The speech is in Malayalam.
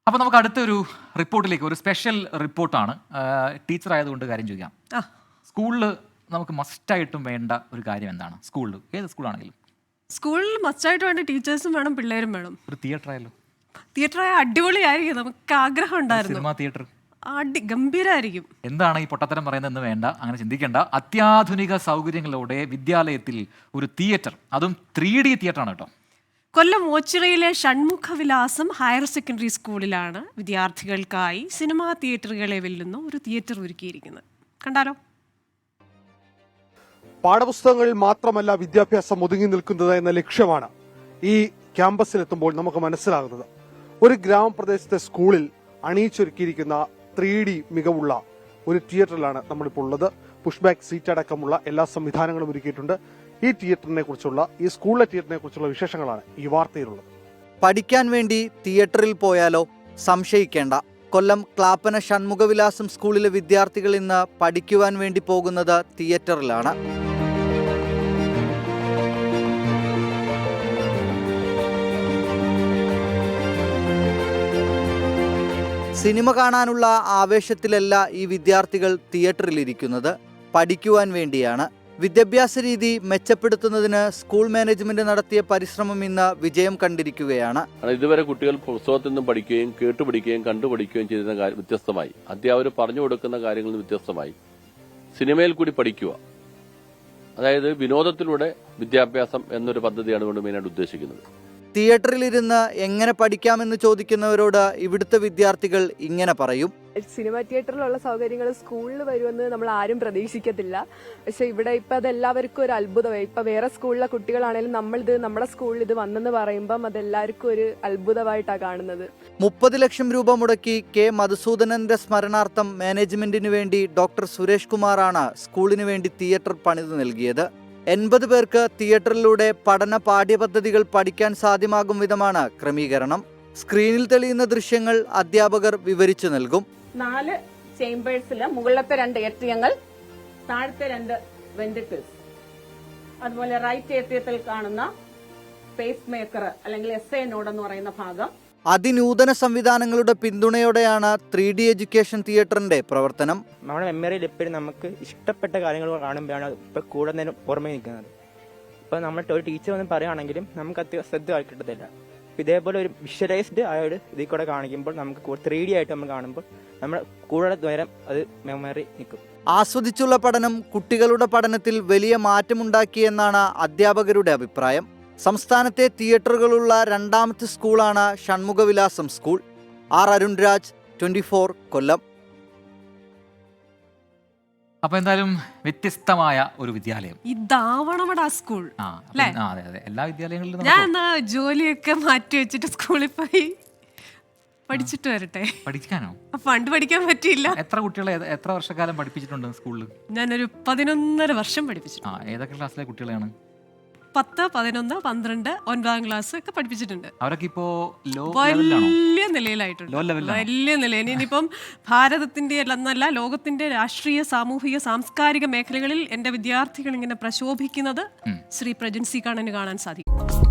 അപ്പോൾ നമുക്ക് അടുത്തൊരു റിപ്പോർട്ടിലേക്ക്, ഒരു സ്പെഷ്യൽ റിപ്പോർട്ടാണ്. ടീച്ചർ ആയതുകൊണ്ട് കാര്യം ചോദിക്കാം. സ്കൂളിൽ നമുക്ക് മസ്റ്റായിട്ടും വേണ്ട ഒരു കാര്യം എന്താണ്? സ്കൂളിൽ, ഏത് സ്കൂളാണെങ്കിലും സ്കൂളിൽ മസ്റ്റായിട്ട് വേണ്ട ടീച്ചേഴ്സും വേണം, പിള്ളേരും വേണം. ഒരു തിയേറ്റർ ആയാലോ? തിയേറ്റർ ആയ അടിപൊളിയായിരിക്കും. നമുക്ക് ആഗ്രഹം ഉണ്ടായിരുന്നു. സിനിമാ തിയേറ്റർ ഗംഭീരമായിരിക്കും. എന്താണ് ഈ പൊട്ടത്തരം പറയുന്നതെന്ന് വേണ്ട, അങ്ങനെ ചിന്തിക്കേണ്ട. അത്യാധുനിക സൗകര്യങ്ങളോടെ വിദ്യാലയത്തിൽ ഒരു തിയേറ്റർ, അതും 3D തിയേറ്റർ ആണ് കേട്ടോ. കൊല്ലം ഓച്ചിറയിലെ ഷൺമുഖവിലാസം ഹയർ സെക്കൻഡറി സ്കൂളിലാണ് വിദ്യാർത്ഥികൾക്കായി സിനിമാ തിയേറ്ററുകളെ വെല്ലുന്ന ഒരു തിയേറ്റർ ഒരുക്കിയിരിക്കുന്നത്. കണ്ടാലോ? പാഠപുസ്തകങ്ങളിൽ മാത്രമല്ല വിദ്യാഭ്യാസം ഒതുങ്ങി നിൽക്കുന്നത് എന്ന ലക്ഷ്യമാണ് ഈ ക്യാമ്പസിലെത്തുമ്പോൾ നമുക്ക് മനസ്സിലാകുന്നത്. ഒരു ഗ്രാമപ്രദേശത്തെ സ്കൂളിൽ അണിയിച്ചൊരുക്കിയിരിക്കുന്ന 3D മികവുള്ള ഒരു തിയേറ്ററിലാണ് നമ്മളിപ്പോൾ ഉള്ളത്. പുഷ് ബാക്ക് സീറ്റ് അടക്കമുള്ള എല്ലാ സംവിധാനങ്ങളും ഒരുക്കിയിട്ടുണ്ട്. ഈ തിയേറ്ററിനെ കുറിച്ചുള്ള, ഈ സ്കൂളിലെ തിയേറ്ററിനെ കുറിച്ചുള്ള വിശേഷങ്ങളാണ് ഈ വാർത്തയിലുള്ളത്. പഠിക്കാൻ വേണ്ടി തിയേറ്ററിൽ പോയാലോ? സംശയിക്കേണ്ട. കൊല്ലം ക്ലാപ്പന ഷൺമുഖവിലാസം സ്കൂളിലെ വിദ്യാർത്ഥികൾ ഇന്ന് പഠിക്കുവാൻ വേണ്ടി പോകുന്നത് തിയേറ്ററിലാണ്. സിനിമ കാണാനുള്ള ആവേശത്തിലല്ല ഈ വിദ്യാർത്ഥികൾ തിയേറ്ററിലിരിക്കുന്നത്, പഠിക്കുവാൻ വേണ്ടിയാണ്. വിദ്യാഭ്യാസ രീതി മെച്ചപ്പെടുത്തുന്നതിന് സ്കൂൾ മാനേജ്മെന്റ് നടത്തിയ പരിശ്രമം ഇന്ന് വിജയം കണ്ടിരിക്കുകയാണ്. ഇതുവരെ കുട്ടികൾ പുസ്തകത്തിൽ നിന്നും പഠിക്കുകയും കേട്ടുപഠിക്കുകയും കണ്ടുപഠിക്കുകയും ചെയ്യുന്ന വ്യത്യസ്തമായി, അധ്യാപകർ പറഞ്ഞു കൊടുക്കുന്ന കാര്യങ്ങളിൽ നിന്ന് വ്യത്യസ്തമായി സിനിമയിൽ കൂടി പഠിക്കുക, അതായത് വിനോദത്തിലൂടെ വിദ്യാഭ്യാസം എന്നൊരു പദ്ധതിയാണ് കൊണ്ട് മെയിനായിട്ട് ഉദ്ദേശിക്കുന്നത്. തിയേറ്ററിലിരുന്ന് എങ്ങനെ പഠിക്കാമെന്ന് ചോദിക്കുന്നവരോട് ഇവിടുത്തെ വിദ്യാർത്ഥികൾ ഇങ്ങനെ പറയും. സിനിമ തിയേറ്ററിലുള്ള സൗകര്യങ്ങൾ സ്കൂളിൽ വരുമെന്ന് നമ്മൾ ആരും പ്രതീക്ഷിക്കത്തില്ല. പക്ഷെ ഇവിടെ ഇപ്പൊ അതെല്ലാവർക്കും ഒരു അത്ഭുതമായി. ഇപ്പൊ വേറെ സ്കൂളിലെ കുട്ടികളാണെങ്കിലും നമ്മുടെ സ്കൂളിൽ ഇത് വന്നെന്ന് പറയുമ്പം അതെല്ലാവർക്കും ഒരു അത്ഭുതമായിട്ടാണ് കാണുന്നത്. 30 ലക്ഷം രൂപ മുടക്കി കെ മധുസൂദനന്റെ സ്മരണാർത്ഥം മാനേജ്മെന്റിന് വേണ്ടി ഡോക്ടർ സുരേഷ് കുമാറാണ് സ്കൂളിന് വേണ്ടി തിയേറ്റർ പണിത് നൽകിയത്. 80 പേർക്ക് തിയേറ്ററിലൂടെ പഠന പാഠ്യപദ്ധതികൾ പഠിക്കാൻ സാധ്യമാകും വിധമാണ് ക്രമീകരണം. സ്ക്രീനിൽ തെളിയുന്ന ദൃശ്യങ്ങൾ അധ്യാപകർ വിവരിച്ചു നൽകും. 4 ചേംബേഴ്സില് മുകളിലത്തെ 2 ഏട്രിയങ്ങൾ, താഴത്തെ 2 വെന്റിക്കിൾസ്, അതുപോലെ റൈറ്റ് ഏട്രിയത്തിൽ കാണുന്ന പേസ് മേക്കർ അല്ലെങ്കിൽ SA നോഡ് എന്ന് പറയുന്ന ഭാഗം. അതിനൂതന സംവിധാനങ്ങളുടെ പിന്തുണയോടെയാണ് 3D എഡ്യൂക്കേഷൻ തിയേറ്ററിന്റെ പ്രവർത്തനം. നമ്മുടെ മെമ്മറിയിൽ എപ്പോഴും നമുക്ക് ഇഷ്ടപ്പെട്ട കാര്യങ്ങൾ കാണുമ്പോഴാണ് ഇപ്പോൾ കൂടുതൽ ഓർമ്മ നിൽക്കുന്നത്. ഇപ്പോൾ നമ്മൾ ഒരു ടീച്ചർ വന്ന് പറയുകയാണെങ്കിലും നമുക്ക് അത്യാവശ്യം ശ്രദ്ധ കിട്ടത്തില്ല. ഇതേപോലെ ഒരു വിഷ്വലൈസ്ഡ് ആയ ഒരു ഇതിൽ കൂടെ കാണിക്കുമ്പോൾ നമുക്ക് 3D ആയിട്ട് നമ്മൾ കാണുമ്പോൾ നമ്മൾ കൂടുതൽ നേരം അത് മെമ്മറി നിൽക്കും. ആസ്വദിച്ചുള്ള പഠനം കുട്ടികളുടെ പഠനത്തിൽ വലിയ മാറ്റമുണ്ടാക്കിയെന്നാണ് അധ്യാപകരുടെ അഭിപ്രായം. സംസ്ഥാനത്തെ തിയേറ്ററുകളുള്ള 2ാമത്തെ സ്കൂളാണ് ഷൺമുഖവിലാസം സ്കൂൾ. അരുൺരാജ്, 24 കൊല്ലം. അപ്പൊ എന്തായാലും വ്യത്യസ്തമായ ഒരു വിദ്യാലയം ഇതാവണമടാ സ്കൂൾ. അതെ, എല്ലാ വിദ്യാലയങ്ങളിലും ഞാൻ ജോലിയൊക്കെ മാറ്റി വെച്ചിട്ട് സ്കൂളിൽ പോയി പഠിച്ചിട്ട് വരട്ടെ. പഠിക്കാനോ? പണ്ട് പഠിക്കാൻ പറ്റിയില്ല. എത്ര കുട്ടികളെ എത്ര വർഷക്കാലം പഠിപ്പിച്ചിട്ടുണ്ട് സ്കൂളിൽ? ഞാനൊരു 11.5 വർഷം പഠിപ്പിച്ചു. ഏതൊക്കെ ക്ലാസ്സിലെ കുട്ടികളെയാണ്? 10, 11, 12, 9ാം ക്ലാസ് ഒക്കെ പഠിപ്പിച്ചിട്ടുണ്ട്. അവരൊക്കെ ഇപ്പോ വലിയ നിലയിലായിട്ടുണ്ട്. വലിയ നിലയിൽ. ഇനിയിപ്പം ഭാരതത്തിന്റെ എന്നല്ല, ലോകത്തിന്റെ രാഷ്ട്രീയ, സാമൂഹിക, സാംസ്കാരിക മേഖലകളിൽ എന്റെ വിദ്യാർത്ഥികൾ ഇങ്ങനെ പ്രശോഭിക്കുന്നത് ശ്രീ പ്രജൻ സി കാണാൻ സാധിക്കും.